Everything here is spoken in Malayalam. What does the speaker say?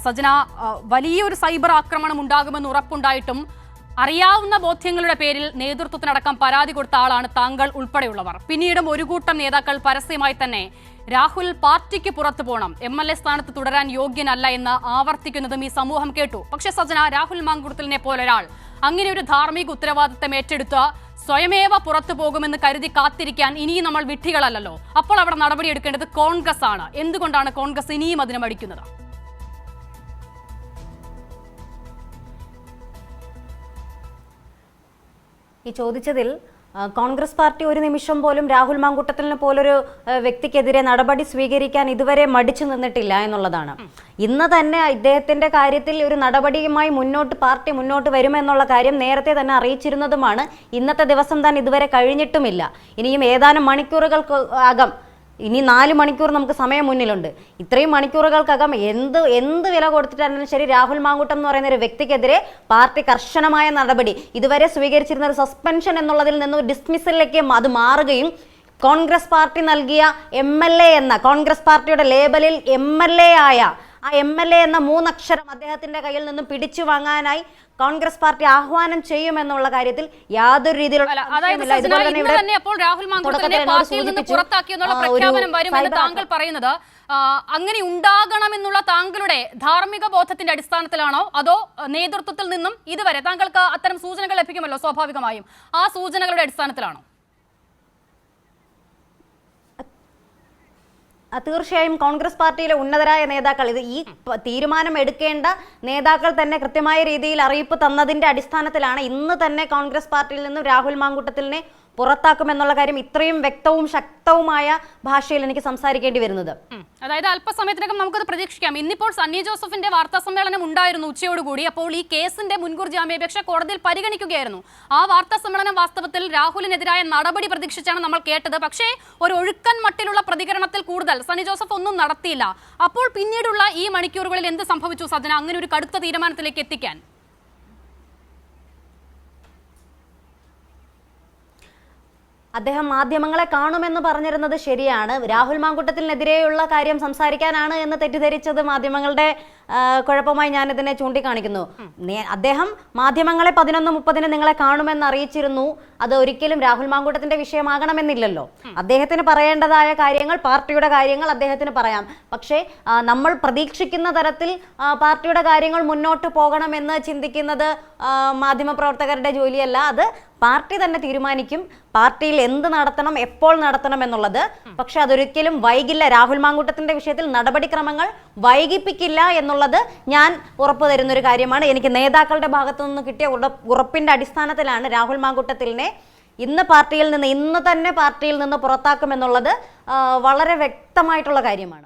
സജന, വലിയൊരു സൈബർ ആക്രമണം ഉണ്ടാകുമെന്ന് ഉറപ്പുണ്ടായിട്ടും അറിയാവുന്ന ബോധ്യങ്ങളുടെ പേരിൽ നേതൃത്വത്തിനടക്കം പരാതി കൊടുത്ത ആളാണ് താങ്കൾ ഉൾപ്പെടെയുള്ളവർ. പിന്നീടും ഒരു കൂട്ടം നേതാക്കൾ പരസ്യമായി തന്നെ രാഹുൽ പാർട്ടിക്ക് പുറത്തു പോകണം, MLA സ്ഥാനത്ത് തുടരാൻ യോഗ്യനല്ല എന്ന് ആവർത്തിക്കുന്നതും ഈ സമൂഹം കേട്ടു. പക്ഷേ സജന, രാഹുൽ മാങ്കുട്ടത്തിലിനെ പോലൊരാൾ അങ്ങനെ ഒരു ധാർമ്മിക ഉത്തരവാദിത്തം ഏറ്റെടുത്ത് സ്വയമേവ പുറത്തു പോകുമെന്ന് കരുതി കാത്തിരിക്കാൻ ഇനിയും നമ്മൾ വിഡ്ഢികളല്ലല്ലോ. അപ്പോൾ അവിടെ നടപടിയെടുക്കേണ്ടത് കോൺഗ്രസ് ആണ്. എന്തുകൊണ്ടാണ് കോൺഗ്രസ് ഇനിയും അതിന് മടിക്കുന്നത്? ഈ ചോദിച്ചതിൽ കോൺഗ്രസ് പാർട്ടി ഒരു നിമിഷം പോലും രാഹുൽ മാങ്കൂട്ടത്തിലിനെ പോലൊരു വ്യക്തിക്കെതിരെ നടപടി സ്വീകരിക്കാൻ ഇതുവരെ മടിച്ചു നിന്നിട്ടില്ല എന്നുള്ളതാണ്. ഇന്ന് തന്നെ ഇദ്ദേഹത്തിന്റെ കാര്യത്തിൽ ഒരു നടപടിയുമായി പാർട്ടി മുന്നോട്ട് വരുമെന്നുള്ള കാര്യം നേരത്തെ തന്നെ അറിയിച്ചിരുന്നതുമാണ്. ഇന്നത്തെ ദിവസം തന്നെ ഇതുവരെ കഴിഞ്ഞിട്ടുമില്ല. ഇനിയും ഏതാനും മണിക്കൂറുകൾക്ക് അകം, ഇനി 4 മണിക്കൂർ നമുക്ക് സമയം മുന്നിലുണ്ട്. ഇത്രയും മണിക്കൂറുകൾക്കകം എന്ത് വില കൊടുത്തിട്ടാണെങ്കിലും ശരി, രാഹുൽ മാങ്കൂട്ടം എന്ന് പറയുന്ന ഒരു വ്യക്തിക്കെതിരെ പാർട്ടി കർശനമായ നടപടി, ഇതുവരെ സ്വീകരിച്ചിരുന്ന ഒരു സസ്പെൻഷൻ എന്നുള്ളതിൽ നിന്ന് ഡിസ്മിസലിലേക്ക് അത് മാറുകയും കോൺഗ്രസ് പാർട്ടി നൽകിയ MLA എന്ന കോൺഗ്രസ് പാർട്ടിയുടെ ലേബലിൽ MLA ആയ ആ MLA എന്ന 3 അക്ഷരം അദ്ദേഹത്തിന്റെ കയ്യിൽ നിന്നും പിടിച്ചു വാങ്ങാനായി കോൺഗ്രസ് പാർട്ടി ആഹ്വാനം ചെയ്യുമെന്നുള്ള കാര്യത്തിൽ യാതൊരു രീതിയിലുള്ള താങ്കൾ പറയുന്നത് അങ്ങനെ ഉണ്ടാകണമെന്നുള്ള താങ്കളുടെ ധാർമ്മിക ബോധത്തിന്റെ അടിസ്ഥാനത്തിലാണോ, അതോ നേതൃത്വത്തിൽ നിന്നും ഇതുവരെ താങ്കൾക്ക് അത്തരം സൂചനകൾ ലഭിക്കുമല്ലോ സ്വാഭാവികമായും, ആ സൂചനകളുടെ അടിസ്ഥാനത്തിലാണോ? തീർച്ചയായും കോൺഗ്രസ് പാർട്ടിയിലെ ഉന്നതരായ നേതാക്കൾ, ഈ തീരുമാനം എടുക്കേണ്ട നേതാക്കൾ തന്നെ കൃത്യമായ രീതിയിൽ അറിയിപ്പ് തന്നതിന്റെ അടിസ്ഥാനത്തിലാണ് ഇന്ന് തന്നെ കോൺഗ്രസ് പാർട്ടിയിൽ നിന്നും രാഹുൽ മാങ്കൂട്ടത്തിലിനെ പുറത്താക്കുമെന്നുള്ള കാര്യം ഇത്രയും വ്യക്തവും ശക്തവുമായ ഭാഷയിൽ എനിക്ക് സംസാരിക്കേണ്ടി വരുന്നത്. അതായത് അല്പസമയത്തിനകം നമുക്കത് പ്രതീക്ഷിക്കാം. ഇന്നിപ്പോൾ സണ്ണി ജോസഫിന്റെ വാർത്താ സമ്മേളനം ഉണ്ടായിരുന്നു ഉച്ചയോടുകൂടി. അപ്പോൾ ഈ കേസിന്റെ മുൻകൂർ ജാമ്യാപേക്ഷ കോടതിയിൽ പരിഗണിക്കുകയായിരുന്നു. ആ വാർത്താ സമ്മേളനം വാസ്തവത്തിൽ രാഹുലിനെതിരായ നടപടി പ്രതീക്ഷിച്ചാണ് നമ്മൾ കേട്ടത്. പക്ഷേ ഒരു ഒഴുക്കൻ മട്ടിലുള്ള പ്രതികരണത്തിൽ കൂടുതൽ സണ്ണി ജോസഫ് ഒന്നും നടത്തിയില്ല. അപ്പോൾ പിന്നീടുള്ള ഈ മണിക്കൂറുകളിൽ എന്ത് സംഭവിച്ചു സജന, അങ്ങനെ ഒരു കടുത്ത തീരുമാനത്തിലേക്ക് എത്തിക്കാൻ? അദ്ദേഹം മാധ്യമങ്ങളെ കാണുമെന്ന് പറഞ്ഞിരുന്നത് ശരിയാണ്. രാഹുൽ മാങ്കൂട്ടത്തിനെതിരെയുള്ള കാര്യം സംസാരിക്കാനാണ് എന്ന് തെറ്റിദ്ധരിച്ചത് മാധ്യമങ്ങളുടെ കുഴപ്പമായി ഞാനിതിനെ ചൂണ്ടിക്കാണിക്കുന്നു. അദ്ദേഹം മാധ്യമങ്ങളെ 11:30 നിങ്ങളെ കാണുമെന്ന് അറിയിച്ചിരുന്നു. അത് ഒരിക്കലും രാഹുൽ മാങ്കൂട്ടത്തിന്റെ വിഷയമാകണമെന്നില്ലല്ലോ. അദ്ദേഹത്തിന് പറയേണ്ടതായ കാര്യങ്ങൾ, പാർട്ടിയുടെ കാര്യങ്ങൾ അദ്ദേഹത്തിന് പറയാം. പക്ഷേ നമ്മൾ പ്രതീക്ഷിക്കുന്ന തരത്തിൽ പാർട്ടിയുടെ കാര്യങ്ങൾ മുന്നോട്ട് പോകണമെന്ന് ചിന്തിക്കുന്നത് മാധ്യമപ്രവർത്തകരുടെ ജോലിയല്ല. അത് പാർട്ടി തന്നെ തീരുമാനിക്കും പാർട്ടിയിൽ എന്ത് നടത്തണം, എപ്പോൾ നടത്തണം എന്നുള്ളത്. പക്ഷെ അതൊരിക്കലും വൈകില്ല. രാഹുൽ മാങ്കൂട്ടത്തിന്റെ വിഷയത്തിൽ നടപടിക്രമങ്ങൾ വൈകിപ്പിക്കില്ല എന്നുള്ളത് ഞാൻ ഉറപ്പു തരുന്നൊരു കാര്യമാണ്. എനിക്ക് നേതാക്കളുടെ ഭാഗത്തു നിന്ന് കിട്ടിയ ഉറപ്പിന്റെ അടിസ്ഥാനത്തിലാണ് രാഹുൽ മാങ്കൂട്ടത്തിലിനെ ഇന്ന് തന്നെ പാർട്ടിയിൽ നിന്ന് പുറത്താക്കുമെന്നുള്ളത് വളരെ വ്യക്തമായിട്ടുള്ള കാര്യമാണ്.